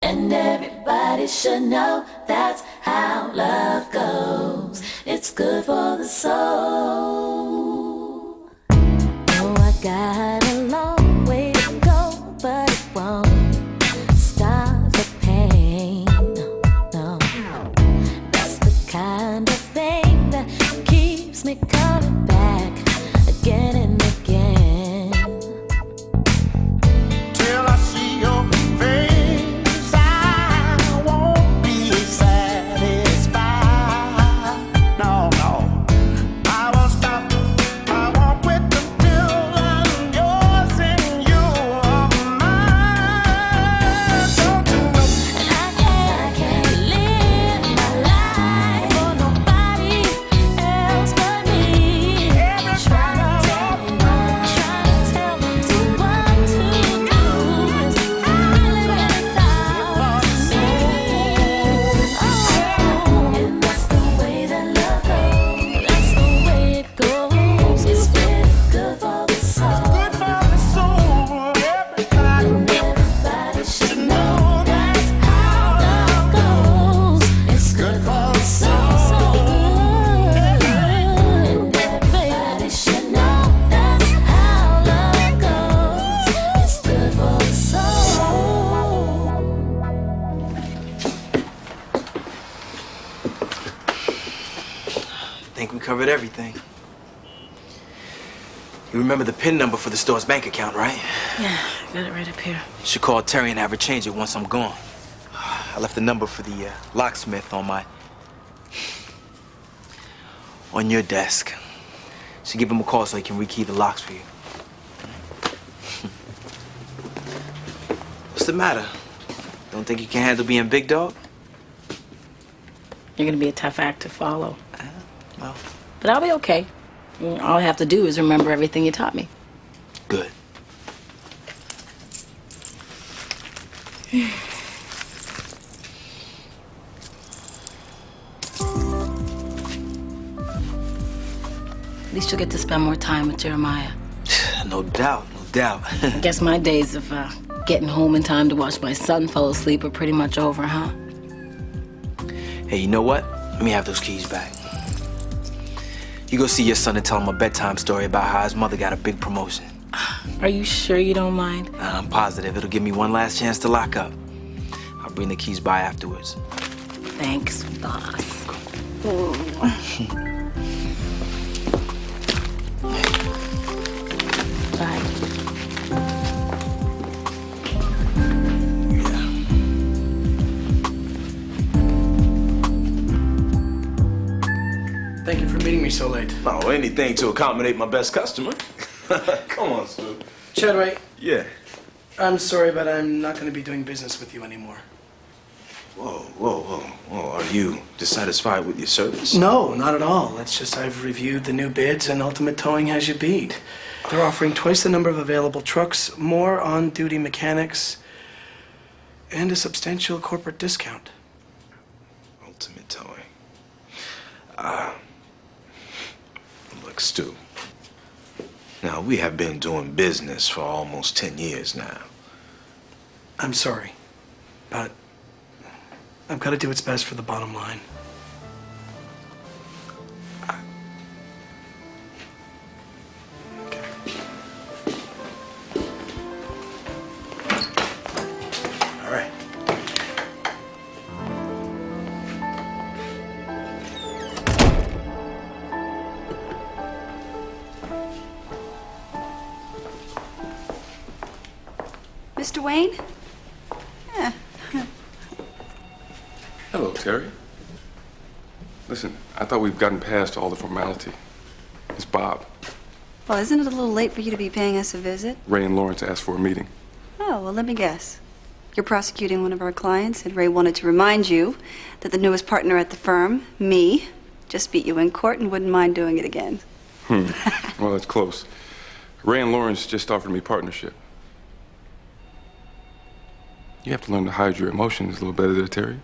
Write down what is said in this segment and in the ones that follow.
And everybody should know that's how love goes. It's good for the soul. Oh, I got a long way to go, but it won't stop the pain. No, that's the kind of thing that keeps me coming back again and again. Till I see your face, I won't be satisfied. No, no, I won't stop. I won't quit until I'm yours and you are mine. Don't you know? And I can't live my life for nobody else but me. Trying to tell me to what to do. 'Cause I live without me. Oh, and that's the way that love goes. That's the way it goes. It's really good for the soul. Good for the soul, everybody. And everybody should know that's how love goes. It's good for the soul. So good. And everybody should know that's how love goes. It's good for the soul. I think we covered everything. You remember the PIN number for the store's bank account, right? Yeah, I got it right up here. You should call Terry and have her change it once I'm gone. I left the number for the locksmith on your desk. Should give him a call so he can rekey the locks for you. What's the matter? Don't think you can handle being big dog? You're gonna be a tough act to follow. Well, But I'll be okay. All I have to do is remember everything you taught me. good. At least you'll get to spend more time with Jeremiah. No doubt, no doubt. I guess my days of getting home in time to watch my son fall asleep are pretty much over, huh? Hey, you know what? Let me have those keys back. You go see your son and tell him a bedtime story about how his mother got a big promotion. Are you sure you don't mind? I'm positive it'll give me one last chance to lock up. I'll bring the keys by afterwards. Thanks, boss. Bye. Thank you for meeting me so late. Oh, anything to accommodate my best customer. Come on, Stu. Chadway, Yeah. I'm sorry, but I'm not going to be doing business with you anymore. Whoa, whoa, whoa, whoa. Are you dissatisfied with your service? No, not at all. It's just I've reviewed the new bids and Ultimate Towing has you beat. They're offering twice the number of available trucks, more on-duty mechanics, and a substantial corporate discount. Ultimate Towing. Look, Stu. Now, we have been doing business for almost 10 years now. I'm sorry, but I've got to do what's best for the bottom line. All right. Mr. Wayne? Yeah. Hello, Terry. Listen, I thought we've gotten past all the formality. It's Bob. Well, isn't it a little late for you to be paying us a visit? Ray and Lawrence asked for a meeting. Oh, well, let me guess. You're prosecuting one of our clients, and Ray wanted to remind you that the newest partner at the firm, me, just beat you in court and wouldn't mind doing it again. Well, that's close. Ray and Lawrence just offered me partnership. You have to learn to hide your emotions a little better there, Terry.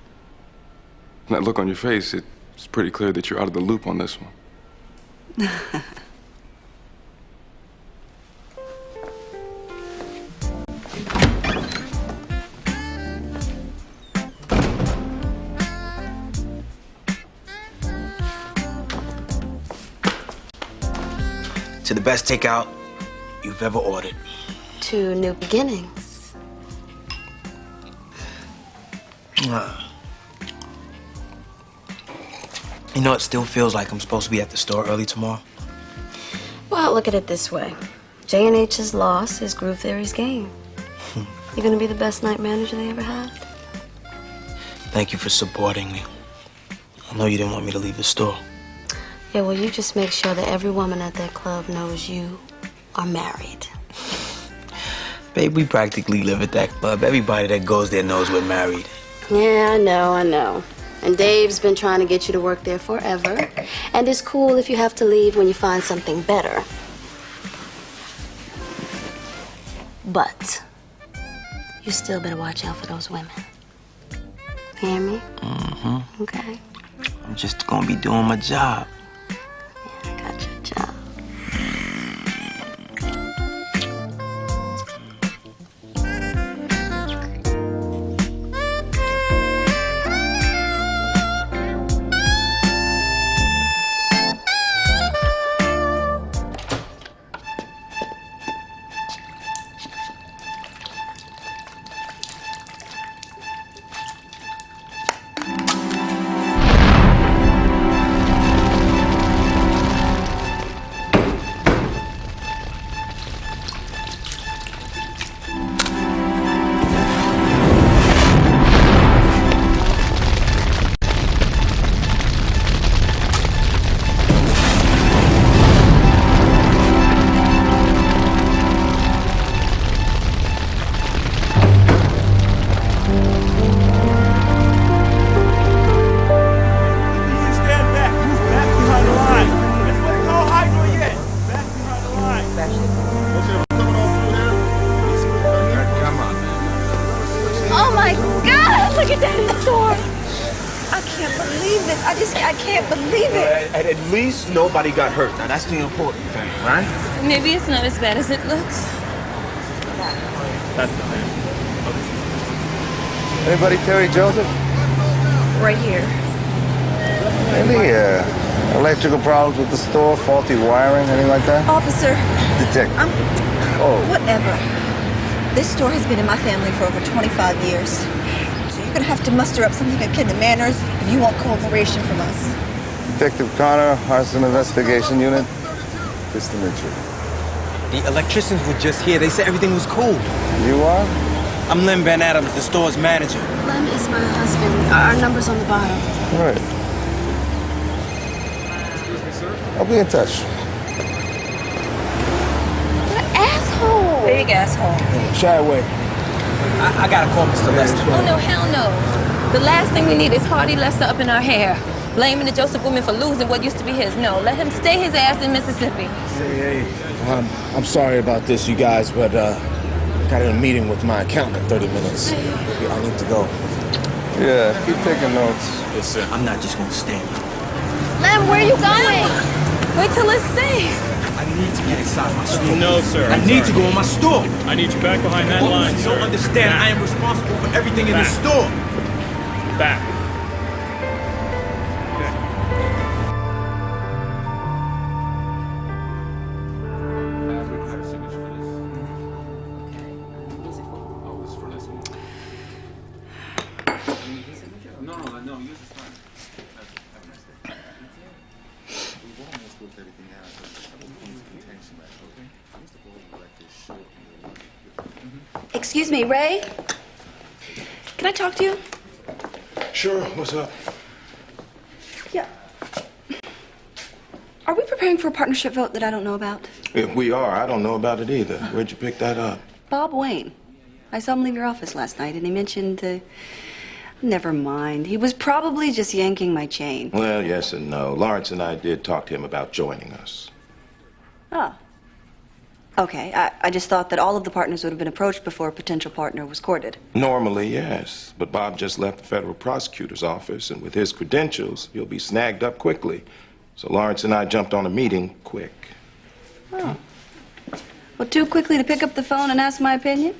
From that look on your face, it's pretty clear that you're out of the loop on this one. to the best takeout you've ever ordered. To new beginnings. You know, it still feels like I'm supposed to be at the store early tomorrow. Well, look at it this way. J&H's loss is Groove Theory's gain. You're gonna be the best night manager they ever had. Thank you for supporting me. I know you didn't want me to leave the store. Yeah, well, you just make sure that every woman at that club knows you are married. Babe, we practically live at that club. Everybody that goes there knows we're married. Yeah, I know. And Dave's been trying to get you to work there forever. And it's cool if you have to leave when you find something better. But you still better watch out for those women. Hear me? Mm-hmm. Okay. I'm just gonna be doing my job. Yeah, I got your job. Nobody got hurt. Now, that's the important thing, right? Maybe it's not as bad as it looks. That's the thing. Anybody Terry Joseph? Right here. Any electrical problems with the store, faulty wiring, anything like that? Officer. Detective. Whatever. This store has been in my family for over 25 years. So you're gonna have to muster up something akin to manners if you want cooperation from us. Detective Connor, Arson Investigation Unit. Nice to meet you. The electricians were just here. They said everything was cool. You are? I'm Lynn Van Adams, the store's manager. Lem is my husband. Our number's on the bottom. All right. I'll be in touch. What an asshole. Big asshole. Shy away. I gotta call Mr. Lester. Oh, no, hell no. The last thing we need is Hardy Lester up in our hair, blaming the Joseph woman for losing what used to be his. No, let him stay his ass in Mississippi. Hey. I'm sorry about this, you guys, but got in a meeting with my accountant in 30 minutes. I need to go. Yeah, keep taking notes. Yes, sir. I'm not just gonna stand here. Lem, where are you going? Wait till it's safe. I need to get inside my store. No, sir. I need to go in my store. I need you back behind that line, You sir. don't understand. I am responsible for everything in the store. Back. Excuse me, Ray? Can I talk to you? Sure, what's up? Yeah. Are we preparing for a partnership vote that I don't know about? If we are, I don't know about it either. Where'd you pick that up? Bob Wayne. I saw him leave your office last night, and he mentioned, never mind. He was probably just yanking my chain. Well, yes and no. Lawrence and I did talk to him about joining us. Oh. Okay, I just thought that all of the partners would have been approached before a potential partner was courted. Normally, yes. But Bob just left the federal prosecutor's office, and with his credentials, he'll be snagged up quickly. So Lawrence and I jumped on a meeting quick. Oh. Well, too quickly to pick up the phone and ask my opinion?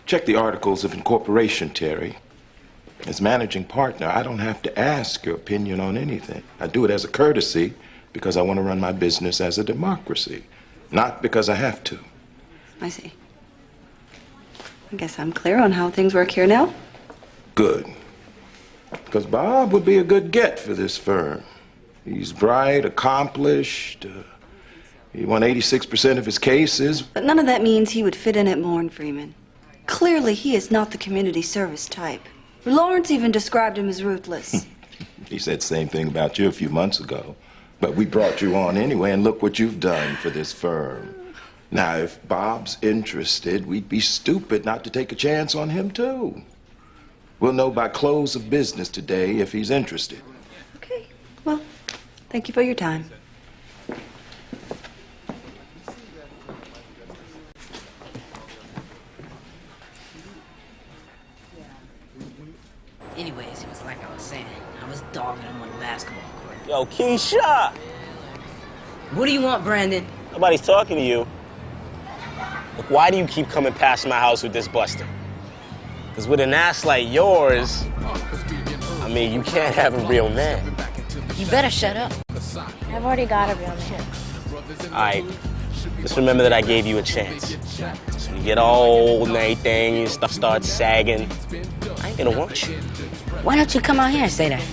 Check the articles of incorporation, Terry. As managing partner, I don't have to ask your opinion on anything. I do it as a courtesy because I want to run my business as a democracy, not because I have to. I see. I guess I'm clear on how things work here now. Good. Because Bob would be a good get for this firm. He's bright, accomplished. He won 86% of his cases. But none of that means he would fit in at Moore and Freeman. Clearly, he is not the community service type. Lawrence even described him as ruthless. He said the same thing about you a few months ago. But we brought you on anyway, and look what you've done for this firm. Now, if Bob's interested, we'd be stupid not to take a chance on him, too. We'll know by close of business today if he's interested. Okay. Well, thank you for your time. Anyways, it was like I was saying. I was dogging him on the basketball court. Yo, Keisha! What do you want, Brandon? Nobody's talking to you. Look, why do you keep coming past my house with this buster? Because with an ass like yours, I mean, you can't have a real man. You better shut up. I've already got a real man. All right, just remember that I gave you a chance. So you get all old and everything, your stuff starts sagging. I ain't gonna want you. Why don't you come out here and say that?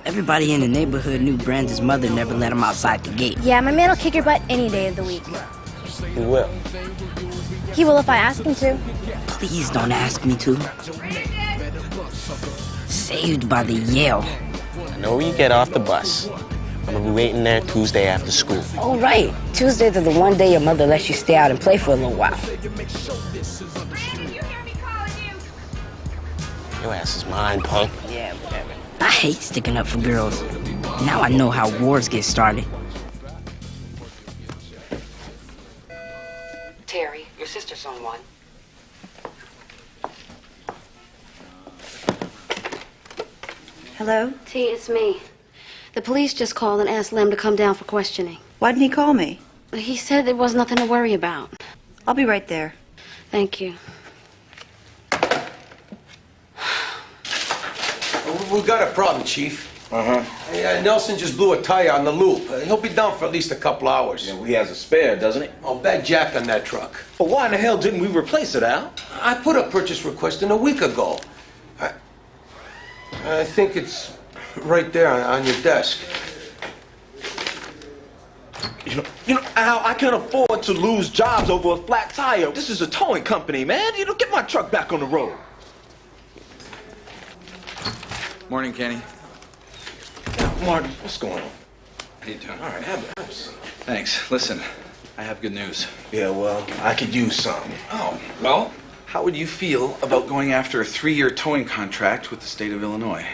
Everybody in the neighborhood knew Brandon's mother never let him outside the gate. Yeah, my man will kick your butt any day of the week. He will. He will if I ask him to. Please don't ask me to. Saved by the Yale. I know when you get off the bus. I'm gonna be waiting there Tuesday after school. Oh, right. Tuesdays are the one day your mother lets you stay out and play for a little while. Your ass is mine, punk. Yeah, whatever. I hate sticking up for girls. Now I know how wars get started. Terry, your sister's on one. Hello? T, it's me. The police just called and asked Lem to come down for questioning. Why didn't he call me? He said there was nothing to worry about. I'll be right there. Thank you. We've got a problem, Chief. Nelson just blew a tire on the loop. He'll be down for at least a couple hours. Yeah, well, he has a spare, doesn't he? Oh, bad jack on that truck. But why in the hell didn't we replace it, Al? I put a purchase request in a week ago. I think it's right there on your desk. You know, Al, I can't afford to lose jobs over a flat tire. This is a towing company, man. Get my truck back on the road. Morning, Kenny. Martin, what's going on? How you doing? All right, have a seat. Thanks. Listen, I have good news. Yeah, well, I could use some. Oh, well, how would you feel about going after a 3-year towing contract with the state of Illinois?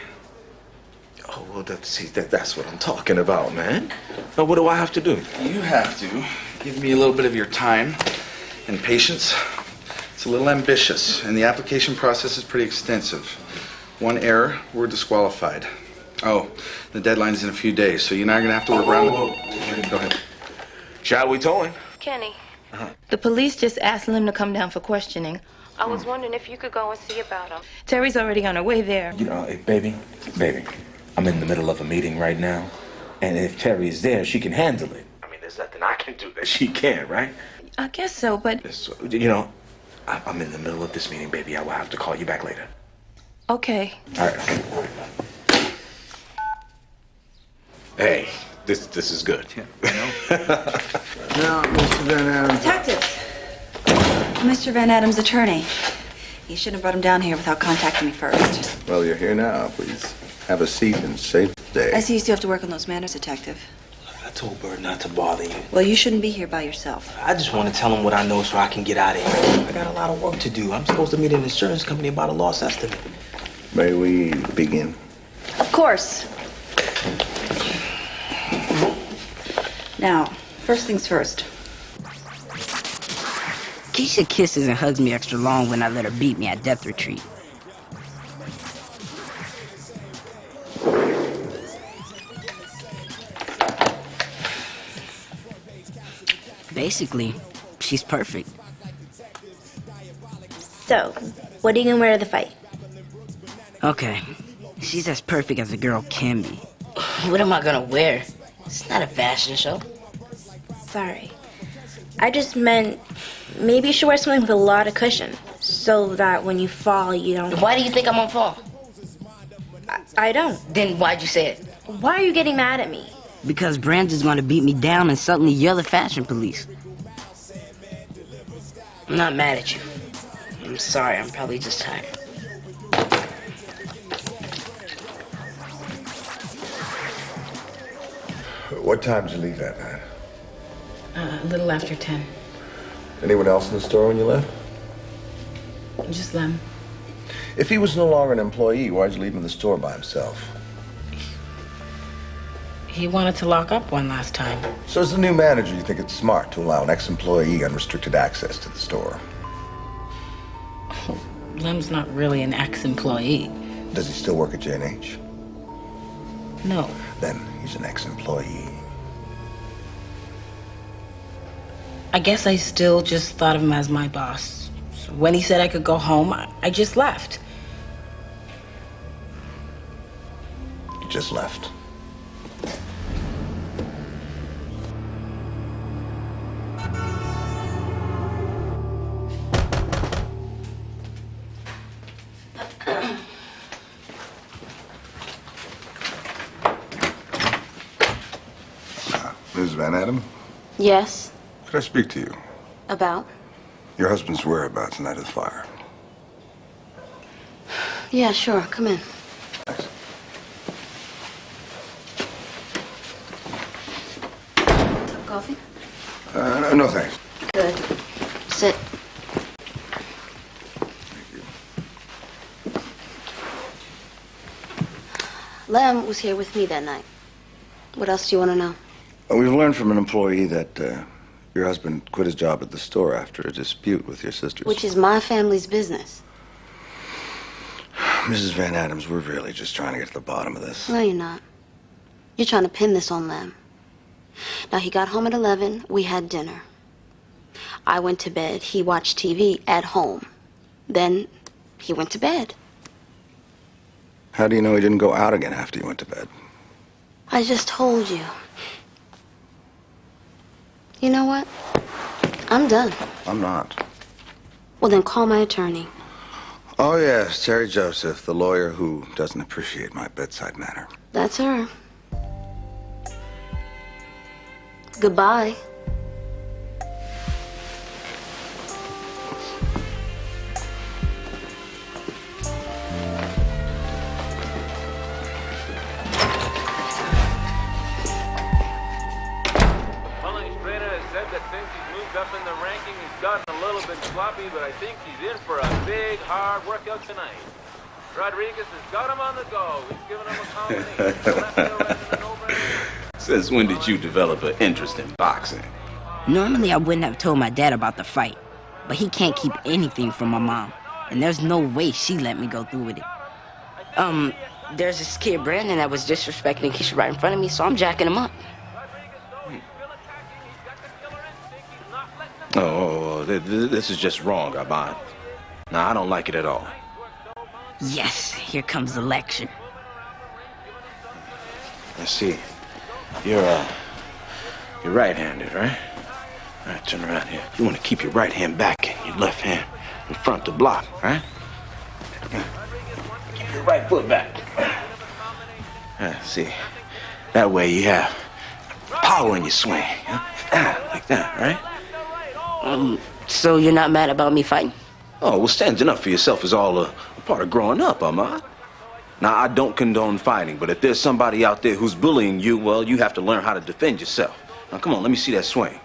Oh, well, that's what I'm talking about, man. Now, what do I have to do? You have to give me a little bit of your time and patience. It's a little ambitious, and the application process is pretty extensive. One error, we're disqualified. Oh, the deadline's in a few days, so you're not gonna have to work around it. Go ahead. Shall we towing? Kenny, the police just asked Lem to come down for questioning. I was wondering if you could go and see about him. Terry's already on her way there. You know, hey, baby, I'm in the middle of a meeting right now, and if Terry is there, she can handle it. I mean, there's nothing I can do that she can't, right? I guess so, but... So, you know, I'm in the middle of this meeting, baby. I will have to call you back later. Okay. All right. Hey, this is good. Yeah, I know. Now, Mr. Van Adams. Detective. Mr. Van Adams' attorney. You shouldn't have brought him down here without contacting me first. Well, you're here now. Please have a seat and save the day. I see you still have to work on those manners, Detective. I told Bird not to bother you. Well, you shouldn't be here by yourself. I just want to tell him what I know so I can get out of here. I got a lot of work to do. I'm supposed to meet an insurance company about a loss estimate. May we begin? Of course. Now, first things first. Keisha kisses and hugs me extra long when I let her beat me at Death Retreat. Basically, she's perfect. So, what are you gonna wear to the fight? Okay, she's as perfect as a girl can be. What am I gonna wear? It's not a fashion show. Sorry. I just meant maybe you should wear something with a lot of cushion so that when you fall, you don't... Why do you think I'm gonna fall? I don't. Then why'd you say it? Why are you getting mad at me? Because Brandon's gonna beat me down and suddenly you're the fashion police. I'm not mad at you. I'm sorry, I'm probably just tired. What time did you leave that night? A little after 10. Anyone else in the store when you left? Just Lem. If he was no longer an employee, why'd you leave him in the store by himself? He wanted to lock up one last time. So as the new manager, you think it's smart to allow an ex-employee unrestricted access to the store? Lem's not really an ex-employee. Does he still work at J&H? No. Then he's an ex-employee. I guess I still just thought of him as my boss. So when he said I could go home, I just left. You just left. Ms. Van Adam, Yes? could I speak to you? About? Your husband's whereabouts the night of the fire. Yeah, sure. Come in. Coffee? No thanks. Good. Sit. Lem was here with me that night. What else do you want to know? We've learned from an employee that your husband quit his job at the store after a dispute with your sisters. Which is my family's business. Mrs. Van Adams, we're really just trying to get to the bottom of this. No, you're not. You're trying to pin this on Lem. Now, he got home at 11. We had dinner. I went to bed. He watched TV at home. Then he went to bed. How do you know he didn't go out again after you went to bed? I just told you. You know what? I'm done. I'm not. Well, then call my attorney. Oh, yes, Terry Joseph, the lawyer who doesn't appreciate my bedside manner. That's her. Goodbye. Up in the ranking, he's gotten a little bit sloppy, but I think he's in for a big, hard workout tonight. Rodriguez has got him on the go. He's giving him a combination. Since when did you develop an interest in boxing? Normally, I wouldn't have told my dad about the fight, but he can't keep anything from my mom, and there's no way she let me go through with it. There's this kid, Brandon, that was disrespecting Keisha right in front of me, so I'm jacking him up. Oh, this is just wrong, Armand. Nah, I don't like it at all. Yes, here comes the lecture. Let's see. You're right-handed, right? All right, turn around here. You want to keep your right hand back and your left hand in front to block, right? Keep your right foot back. See, that way you have power in your swing. Like that, right? So you're not mad about me fighting? Oh, well, standing up for yourself is all a part of growing up, Ahmad. Now, I don't condone fighting, but if there's somebody out there who's bullying you, well, you have to learn how to defend yourself. Now, come on, let me see that swing.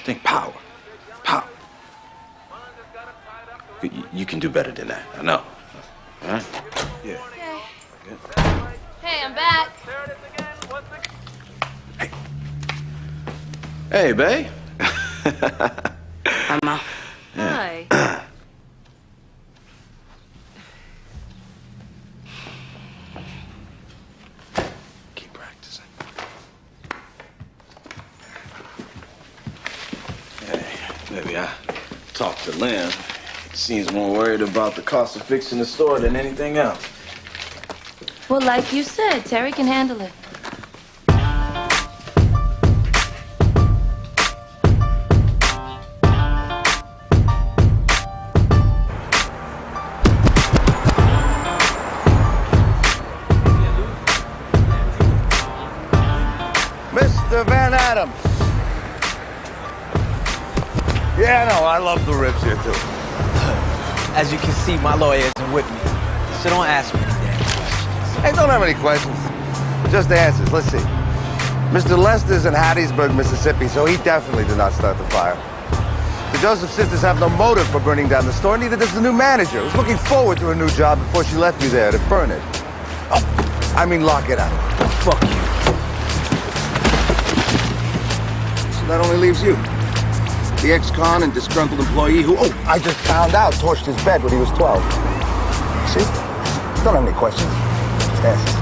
Think power. Power. You can do better than that, I know. All right? Yeah. Okay. Hey, I'm back. Hey, babe. Mama. Hi. Keep practicing. Hey, maybe I talked to Lem. He seems more worried about the cost of fixing the store than anything else. Well, like you said, Terry can handle it. Adams. Yeah, I know. I love the ribs here, too. As you can see, my lawyer isn't with me. So don't ask me any damn questions. Hey, don't have any questions. Just answers. Let's see. Mr. Lester's in Hattiesburg, Mississippi, so he definitely did not start the fire. The Joseph sisters have no motive for burning down the store, neither does the new manager, who's looking forward to a new job before she left you there to burn it. Oh, I mean lock it up. Fuck you. So that only leaves you. The ex-con and disgruntled employee who, oh, I just found out, torched his bed when he was 12. See? Don't have any questions. Just answers.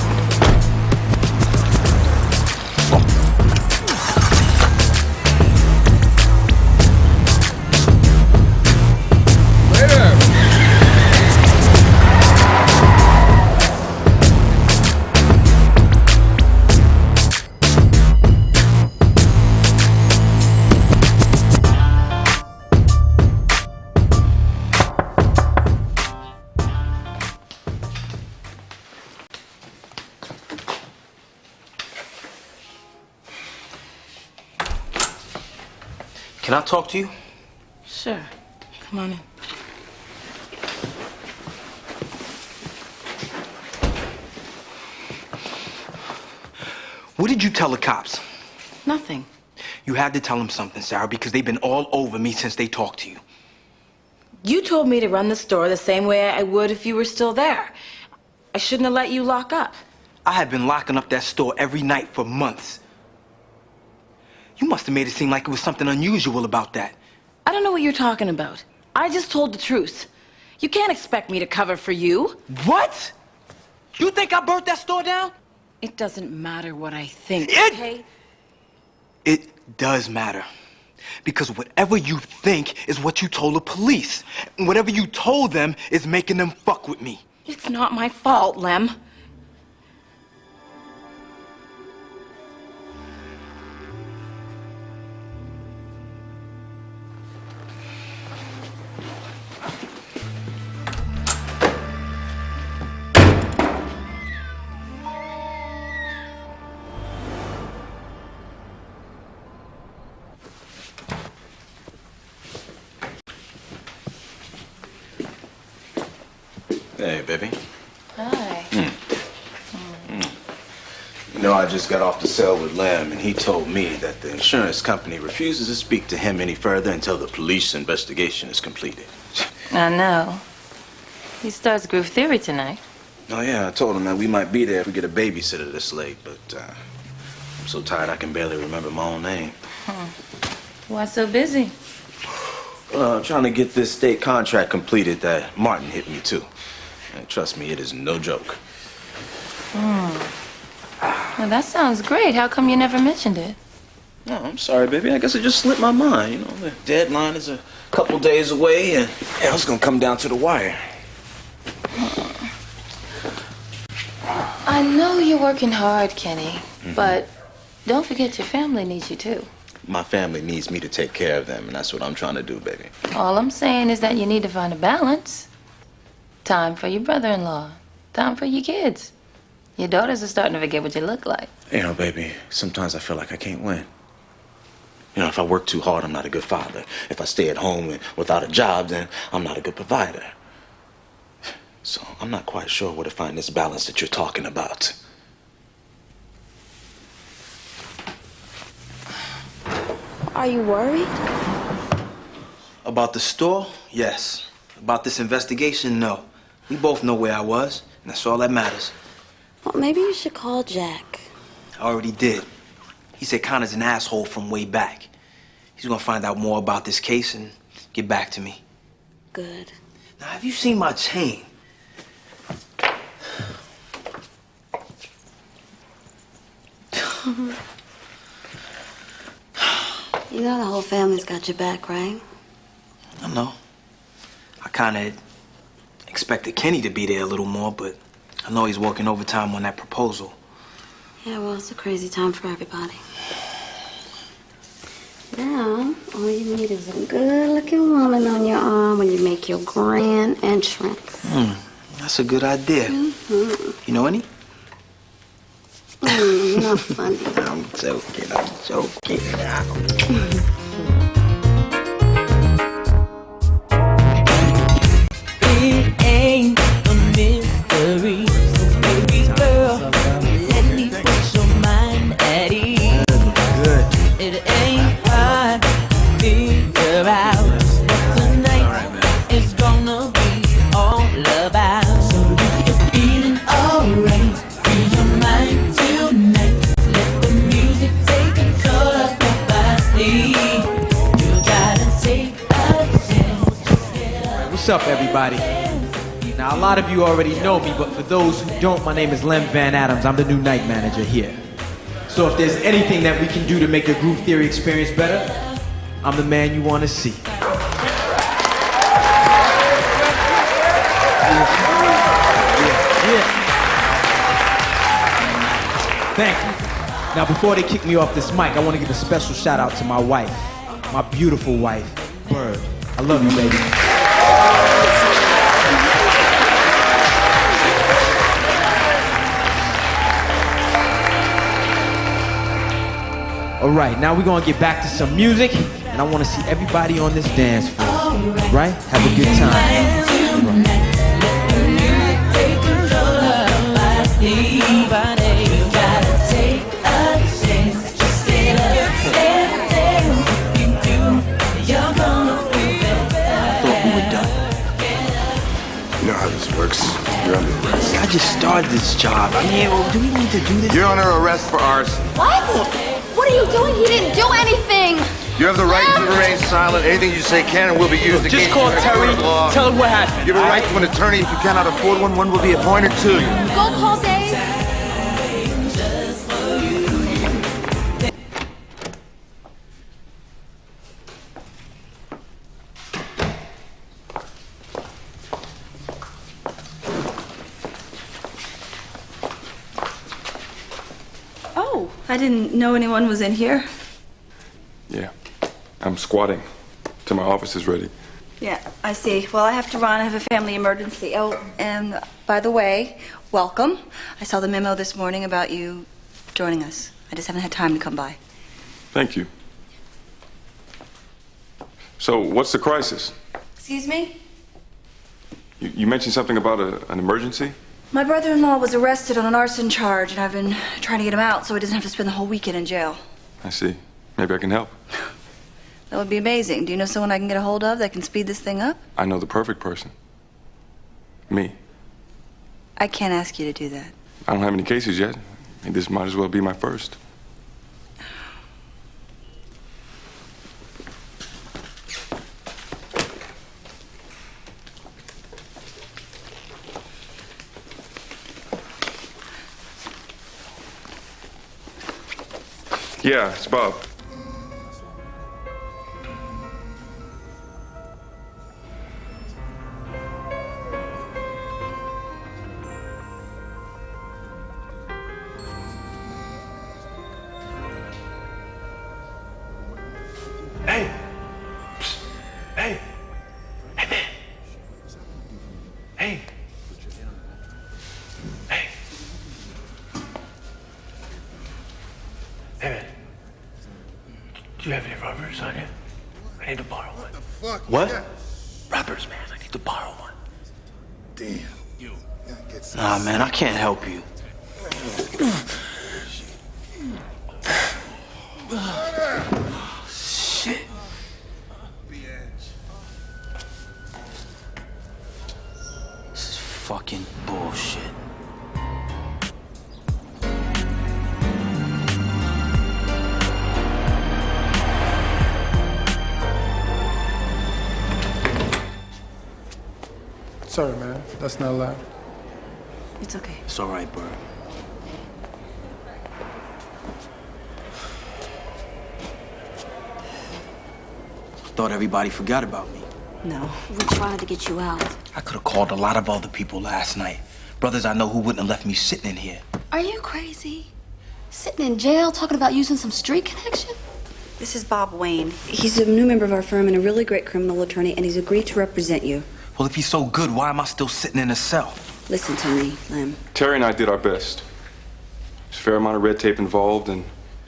Can I talk to you? Sure. Come on in. What did you tell the cops? Nothing. You had to tell them something, Sarah, because they've been all over me since they talked to you. You told me to run the store the same way I would if you were still there. I shouldn't have let you lock up. I had been locking up that store every night for months. You must have made it seem like it was something unusual about that. I don't know what you're talking about. I just told the truth. You can't expect me to cover for you. What? You think I burnt that store down? It doesn't matter what I think, okay? It does matter. Because whatever you think is what you told the police. And whatever you told them is making them fuck with me. It's not my fault, Lem. Hey, baby. Hi. You know, I just got off the cell with Lem, and he told me that the insurance company refuses to speak to him any further until the police investigation is completed. I know. He starts Groove Theory tonight. Oh, yeah, I told him that we might be there if we get a babysitter this late, but I'm so tired I can barely remember my own name. Why so busy? I'm trying to get this state contract completed that Martin hit me to. And trust me, it is no joke. Well, that sounds great. How come you never mentioned it? No, I'm sorry, baby. I guess it just slipped my mind. You know, the deadline is a couple days away, and yeah, it's gonna come down to the wire. I know you're working hard, Kenny, but don't forget your family needs you too. My family needs me to take care of them, and that's what I'm trying to do, baby. All I'm saying is that you need to find a balance. Time for your brother-in-law. Time for your kids. Your daughters are starting to forget what you look like. You know, baby, sometimes I feel like I can't win. You know, if I work too hard, I'm not a good father. If I stay at home and without a job, then I'm not a good provider. So I'm not quite sure where to find this balance that you're talking about. Are you worried? About the store? Yes. About this investigation? No. We both know where I was, and that's all that matters. Well, maybe you should call Jack. I already did. He said Connor's an asshole from way back. He's gonna find out more about this case and get back to me. Good. Now, have you seen my chain? You know the whole family's got your back, right? I know. I kinda expected Kenny to be there a little more, but I know he's working overtime on that proposal. Yeah, well, it's a crazy time for everybody. Now, all you need is a good-looking woman on your arm when you make your grand entrance. That's a good idea. You know any? Not funny. I'm joking. I'm joking. It ain't a mystery, so baby girl, let me put your mind at ease. It ain't hard to figure out what tonight is gonna be all about. So if you're feeling alright, free your mind tonight. Let the music take control of your body. You gotta take a chance. What's up, everybody? Now, a lot of you already know me, but for those who don't, my name is Lem Van Adams. I'm the new night manager here. So if there's anything that we can do to make the Groove Theory experience better, I'm the man you want to see. Thank you. Now, before they kick me off this mic, I want to give a special shout out to my wife, my beautiful wife, Bird. I love you, baby. All right, now we're gonna get back to some music, and I want to see everybody on this dance floor. Right? Have a good time. You know how this works. You're under arrest. I just started this job. I mean, do we need to do this? You're under arrest for arson. What? What are you doing? He didn't do anything. You have the right to remain silent. Anything you say can and will be used against you. Just call Terry. Tell him what happened. You have a right to an attorney. If you cannot afford one, one will be appointed to you. Go call Dave. Oh, I didn't know anyone was in here. Yeah. I'm squatting till my office is ready. Yeah, I see. Well, I have to run. I have a family emergency. Oh, and by the way, welcome. I saw the memo this morning about you joining us. I just haven't had time to come by. Thank you. So, what's the crisis? Excuse me? You mentioned something about an emergency? My brother-in-law was arrested on an arson charge, and I've been trying to get him out so he doesn't have to spend the whole weekend in jail. I see. Maybe I can help. That would be amazing. Do you know someone I can get a hold of that can speed this thing up? I know the perfect person. Me. I can't ask you to do that. I don't have any cases yet. And this might as well be my first. Yeah, it's Bob. Hey! Psst. Hey! Hey, man! Hey! Hey! Hey, man. Do you have any rubbers on you? I need to borrow one. What? Rubbers, man. I need to borrow one. Damn. Nah, man, I can't help you. Shit. This is fucking bullshit. Sorry, man. That's not allowed. It's okay. It's all right, Bird. Thought everybody forgot about me. No. We tried to get you out. I could have called a lot of other people last night. Brothers I know who wouldn't have left me sitting in here. Are you crazy? Sitting in jail talking about using some street connection? This is Bob Wayne. He's a new member of our firm and a really great criminal attorney, and he's agreed to represent you. Well, if he's so good, why am I still sitting in a cell? Listen to me, Lem. Terry and I did our best. There's a fair amount of red tape involved, and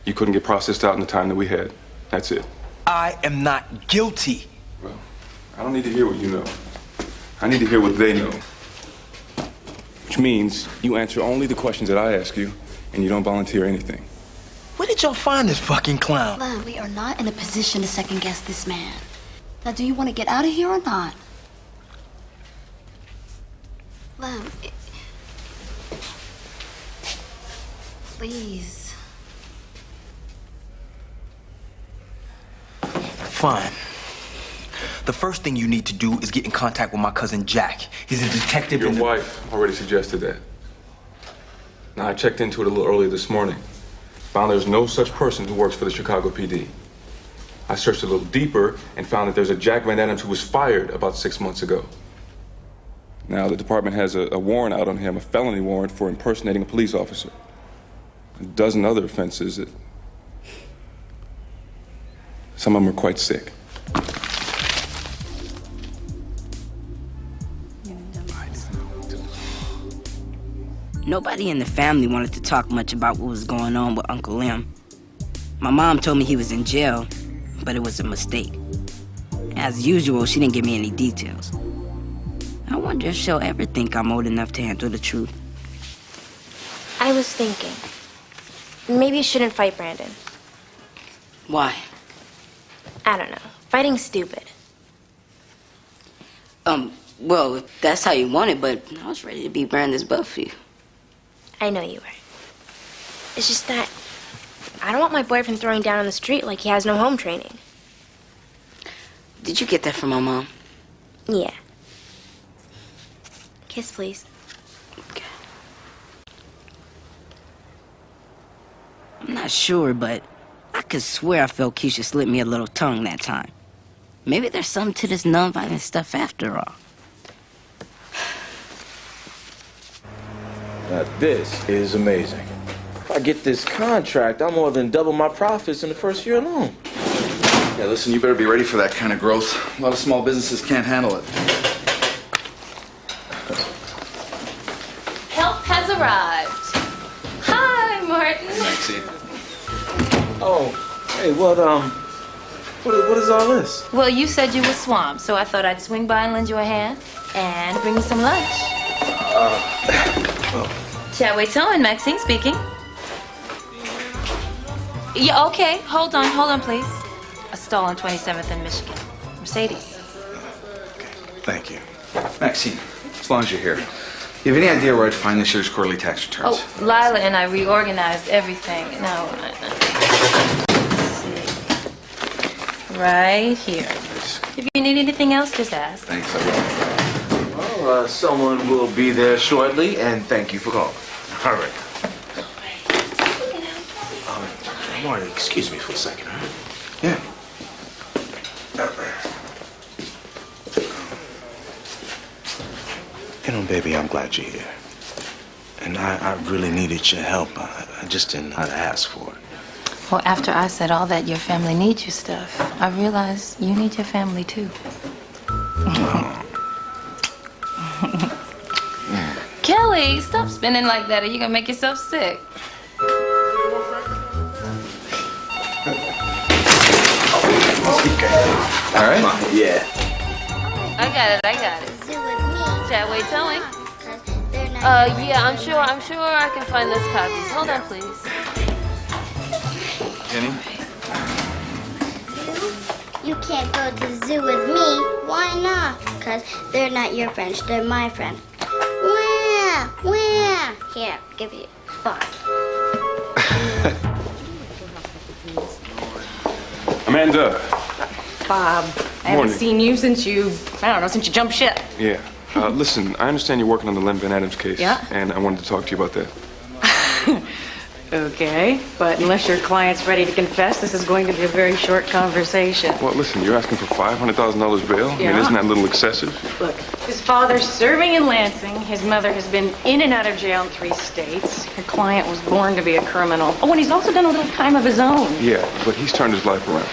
you couldn't get processed out in the time that we had. That's it. I am not guilty. Well, I don't need to hear what you know. I need to hear what they know. Which means you answer only the questions that I ask you, and you don't volunteer anything. Where did y'all find this fucking clown? Lem, we are not in a position to second guess this man. Now, do you want to get out of here or not? Lem, please. Fine. The first thing you need to do is get in contact with my cousin Jack. He's a detective Your in the... wife already suggested that. Now, I checked into it a little earlier this morning. Found there's no such person who works for the Chicago PD. I searched a little deeper and found that there's a Jack Van Adams who was fired about 6 months ago. Now, the department has a warrant out on him, a felony warrant for impersonating a police officer. A dozen other offenses that... Some of them are quite sick. Nobody in the family wanted to talk much about what was going on with Uncle Lem. My mom told me he was in jail, but it was a mistake. As usual, she didn't give me any details. I wonder if she'll ever think I'm old enough to handle the truth. I was thinking, maybe you shouldn't fight Brandon. Why? I don't know. Fighting's stupid. Well, if that's how you want it, but I was ready to beat Brandon's butt for you. I know you were. It's just that I don't want my boyfriend throwing down on the street like he has no home training. Did you get that from my mom? Yeah. Kiss, please. Okay. I'm not sure, but I could swear I felt Keisha slip me a little tongue that time. Maybe there's something to this nonviolent stuff after all. Now, this is amazing. If I get this contract, I'll more than double my profits in the first year alone. Yeah, listen, you better be ready for that kind of growth. A lot of small businesses can't handle it. Help has arrived. Hi, Martin. Maxie. Oh, hey, what is all this? Well, you said you were swamped, so I thought I'd swing by and lend you a hand and bring you some lunch. Chatway Towing, Maxine speaking. Yeah, okay. Hold on, please. A stall on 27th and Michigan. Mercedes. Thank you. Maxine, as long as you're here, you have any idea where I'd find this year's quarterly tax returns? Oh, Lila and I reorganized everything. Now, let's see. Right here. If you need anything else, just ask. Thanks, I will. Well, someone will be there shortly, and thank you for calling. All right. Marty, excuse me for a second, huh? Yeah. You know, baby, I'm glad you're here. And I really needed your help. I just didn't know how to ask for it. Well, after I said all that your family needs you stuff, I realized you need your family too. Kelly, stop spinning like that or you're gonna make yourself sick. All right? Yeah. I got it. Chatway Towing. Yeah, I'm sure I can find those copies. Hold on, please. Jenny? You can't go to the zoo with me. Why not? Because they're not your friends, they're my friend. Where? Here, give you 5. Amanda. Bob, I haven't seen you since you jumped ship. Yeah. Listen, I understand you're working on the Lem Van Adams case. Yeah. And I wanted to talk to you about that. Okay, but unless your client's ready to confess, this is going to be a very short conversation. Well, listen, you're asking for $500,000 bail? I mean, Yeah. isn't that a little excessive? Look, his father's serving in Lansing. His mother has been in and out of jail in 3 states. Your client was born to be a criminal. Oh, and he's also done a little time of his own. Yeah, but he's turned his life around.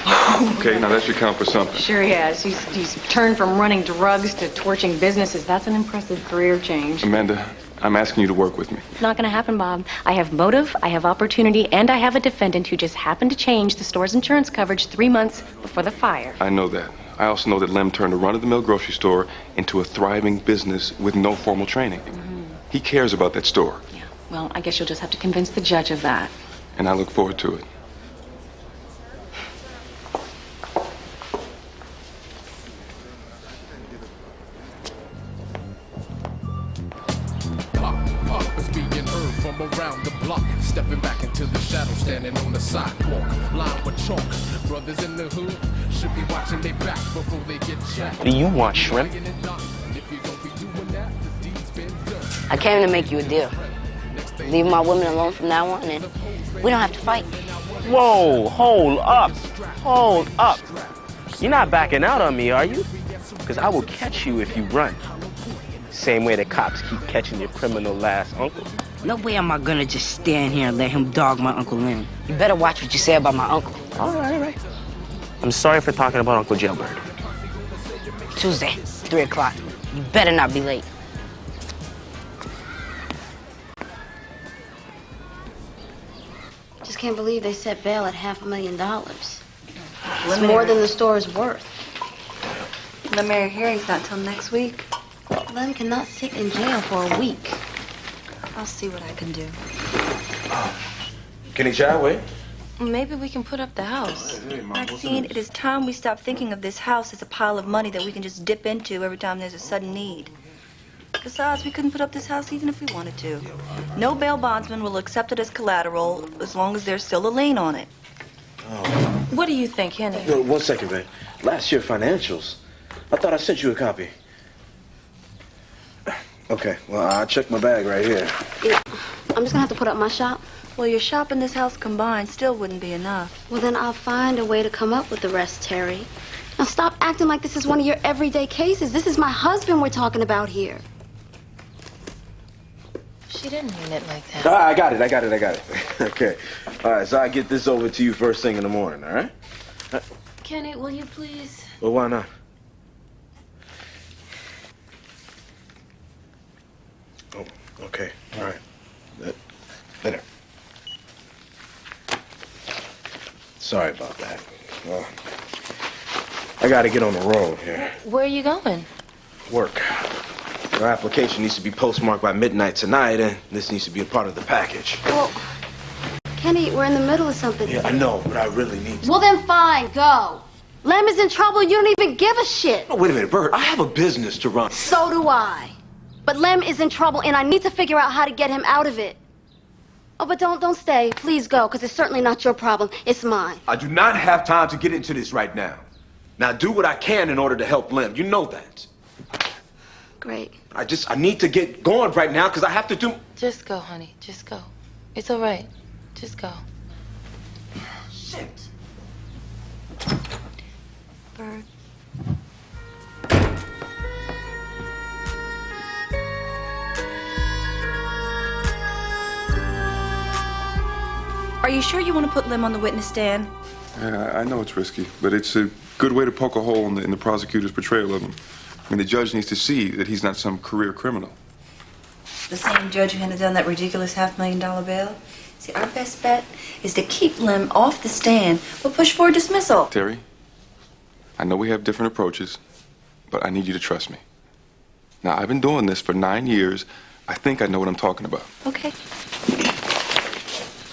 Okay, now that should count for something. Sure he has. He's turned from running drugs to torching businesses. That's an impressive career change. Amanda, I'm asking you to work with me. It's not going to happen, Bob. I have motive, I have opportunity, and I have a defendant who just happened to change the store's insurance coverage 3 months before the fire. I know that. I also know that Lem turned a run-of-the-mill grocery store into a thriving business with no formal training. He cares about that store. Yeah. Well, I guess you'll just have to convince the judge of that. And I look forward to it. From around the block, stepping back into the shadow, standing on the sidewalk, lined with chalk. Brothers in the hood should be watching their back before they get shot. Do you want shrimp? I came to make you a deal. Leave my women alone from now on, and we don't have to fight. Whoa, hold up. Hold up. You're not backing out on me, are you? Because I will catch you if you run. Same way the cops keep catching your criminal last uncle. No way am I gonna just stand here and let him dog my Uncle Lem. You better watch what you say about my uncle. All right. I'm sorry for talking about Uncle Jailbird. Tuesday, 3 o'clock. You better not be late. Just can't believe they set bail at $500,000. It's more than the store is worth. Preliminary hearing's not till next week. Lem cannot sit in jail for a week. I'll see what I can do. Kenny Chadway? Maybe we can put up the house. Maxine, it is time we stop thinking of this house as a pile of money that we can just dip into every time there's a sudden need. Besides, we couldn't put up this house even if we wanted to. No bail bondsman will accept it as collateral as long as there's still a lien on it. What do you think, Henny? No, 1 second, man. Last year financials. I thought I sent you a copy. Okay, well, I'll check my bag right here. Yeah. I'm just gonna have to put up my shop. Well, your shop and this house combined still wouldn't be enough. Well, then I'll find a way to come up with the rest, Terry. Now stop acting like this is one of your everyday cases. This is my husband we're talking about here. She didn't mean it like that. I got it. Okay. All right, so I get this over to you first thing in the morning, all right? Kenny, will you please? Well, why not? Oh, okay. All right. Later. Sorry about that. Well, I gotta get on the road here. Where are you going? Work. Our application needs to be postmarked by midnight tonight, and this needs to be a part of the package. Well, Kenny, we're in the middle of something. Yeah, I know, but I really need to. Well, then fine, go. Lem is in trouble. You don't even give a shit. Oh, wait a minute, Bert. I have a business to run. So do I. But Lem is in trouble, and I need to figure out how to get him out of it. Oh, but don't stay. Please go, because it's certainly not your problem. It's mine. I do not have time to get into this right now. Now, do what I can in order to help Lem. You know that. Great. I need to get going right now, because I have to do... Just go, honey. Just go. It's all right. Just go. Shit. Bert. Are you sure you want to put Lem on the witness stand? Yeah, I know it's risky, but it's a good way to poke a hole in the prosecutor's portrayal of him. I mean, the judge needs to see that he's not some career criminal. The same judge who handed down that ridiculous $500,000 bail? See, our best bet is to keep Lem off the stand, but push for a dismissal. Terry, I know we have different approaches, but I need you to trust me. Now, I've been doing this for 9 years. I think I know what I'm talking about. Okay.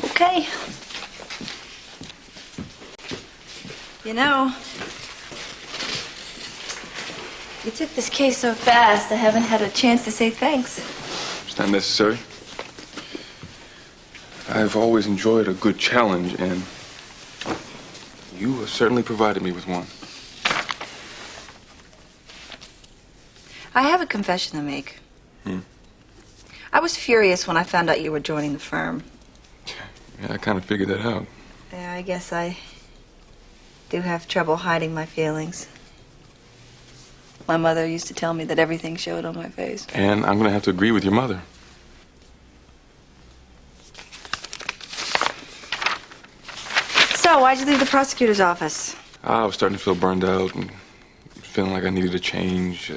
Okay. You know, you took this case so fast, I haven't had a chance to say thanks. It's not necessary. I've always enjoyed a good challenge, and you have certainly provided me with one. I have a confession to make. I was furious when I found out you were joining the firm. Yeah, I kind of figured that out. Yeah, I guess I do have trouble hiding my feelings. My mother used to tell me that everything showed on my face. And I'm going to have to agree with your mother. So, why'd you leave the prosecutor's office? I was starting to feel burned out and feeling like I needed a change.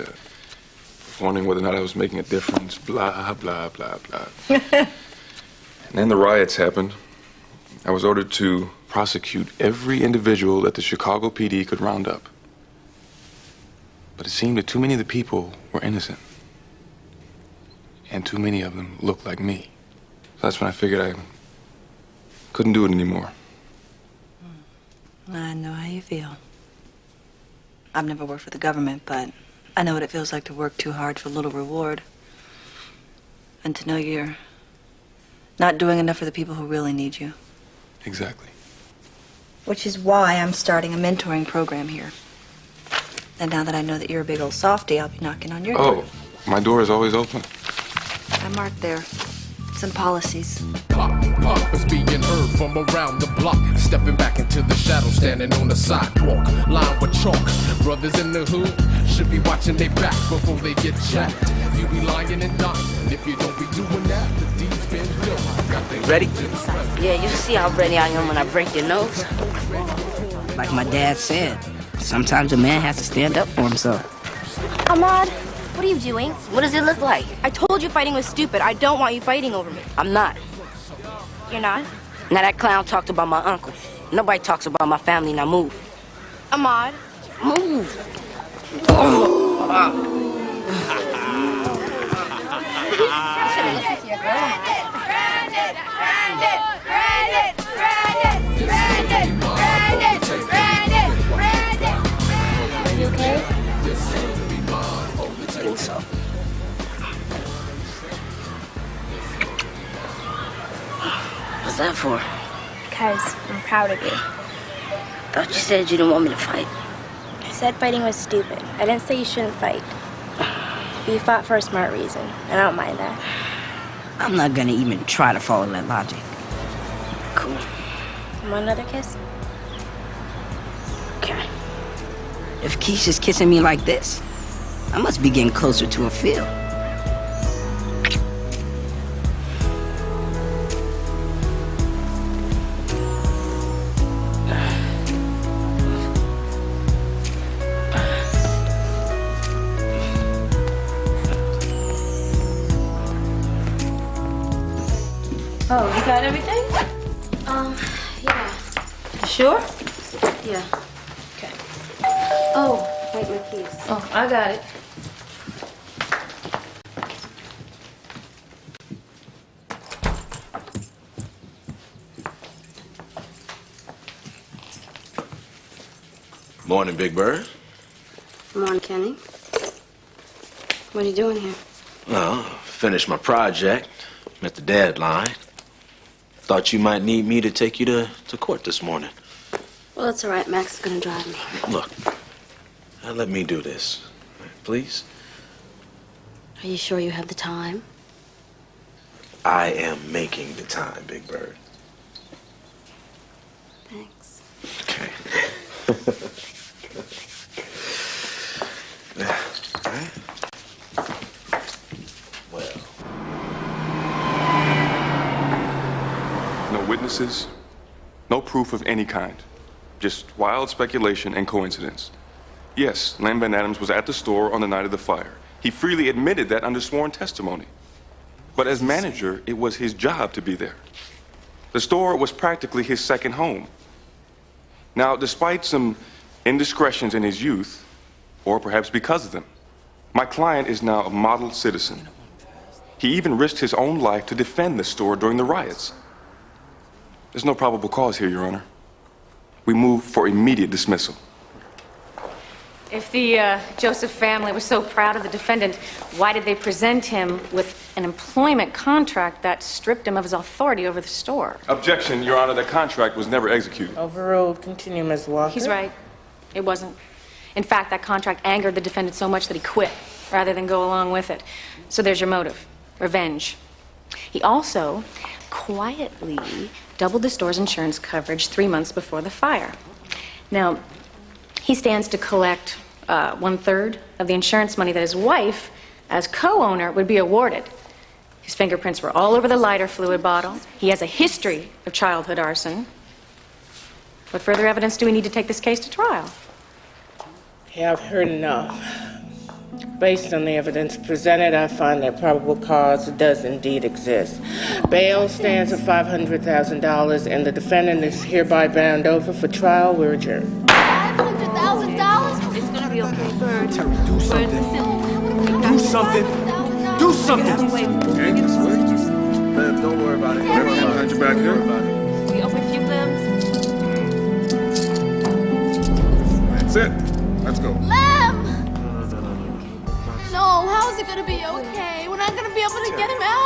wondering whether or not I was making a difference, blah, blah, blah, blah. And then the riots happened. I was ordered to prosecute every individual that the Chicago PD could round up. But it seemed that too many of the people were innocent. And too many of them looked like me. So that's when I figured I couldn't do it anymore. I know how you feel. I've never worked for the government, but I know what it feels like to work too hard for little reward. And to know you're not doing enough for the people who really need you. Exactly. Which is why I'm starting a mentoring program here. And now that I know that you're a big old softy, I'll be knocking on your door. Oh, my door is always open. I marked there some policies. Pop is being heard from around the block. Stepping back into the shadow, standing on the sidewalk. Lined with chalk. Brothers in the hood should be watching their back before they get jacked. You be lying and dying. If you don't be doing that, the deed's been done. Ready? Yeah, you see how ready I am when I break your nose? Like my dad said, sometimes a man has to stand up for himself. Ahmad, what are you doing? What does it look like? I told you fighting was stupid. I don't want you fighting over me. I'm not. You're not? Now that clown talked about my uncle. Nobody talks about my family. Now move. Ahmad. Move. Are you okay? I think so. What's that for? Because I'm proud of you. Thought you said you didn't want me to fight. I said fighting was stupid. I didn't say you shouldn't fight. But you fought for a smart reason, and I don't mind that. I'm not gonna even try to follow that logic. Cool. Want another kiss? Okay. If Keisha's kissing me like this, I must be getting closer to a feel. Oh, you got everything? Yeah. You sure? Yeah. Okay. Oh, wait, my keys. Oh, I got it. Morning, Big Bird. Good morning, Kenny. What are you doing here? Well, finished my project. Met the deadline. Thought you might need me to take you to court this morning. Well, it's all right. Max is going to drive me. Look, now let me do this, please. Are you sure you have the time? I am making the time, Big Bird. Thanks. Okay. All right. Well. No witnesses, no proof of any kind. Just wild speculation and coincidence. Yes, Len Van Adams was at the store on the night of the fire. He freely admitted that under sworn testimony. But as manager, it was his job to be there. The store was practically his second home. Now, despite some indiscretions in his youth, or perhaps because of them, my client is now a model citizen. He even risked his own life to defend the store during the riots. There's no probable cause here, Your Honor. We move for immediate dismissal. If the Joseph family was so proud of the defendant, why did they present him with an employment contract that stripped him of his authority over the store? Objection, Your Honor. That contract was never executed. Overruled. Continue, Ms. Walker. He's right. It wasn't. In fact, that contract angered the defendant so much that he quit rather than go along with it. So there's your motive. Revenge. He also quietly doubled the store's insurance coverage 3 months before the fire. Now, he stands to collect 1/3 of the insurance money that his wife, as co-owner, would be awarded. His fingerprints were all over the lighter fluid bottle. He has a history of childhood arson. What further evidence do we need to take this case to trial? Yeah, I've heard enough. Based on the evidence presented, I find that probable cause does indeed exist. Bail stands at $500,000, and the defendant is hereby bound over for trial. We're adjourned. $500,000? It's gonna be okay, Bird. Terry, do something. Do something. Do something. Hey, that's good. Babe, don't worry about it. Don't worry about it. Back here. We open a few limbs. That's it. Let's go. Lem! No, how is it gonna be okay? We're not gonna be able to get him out.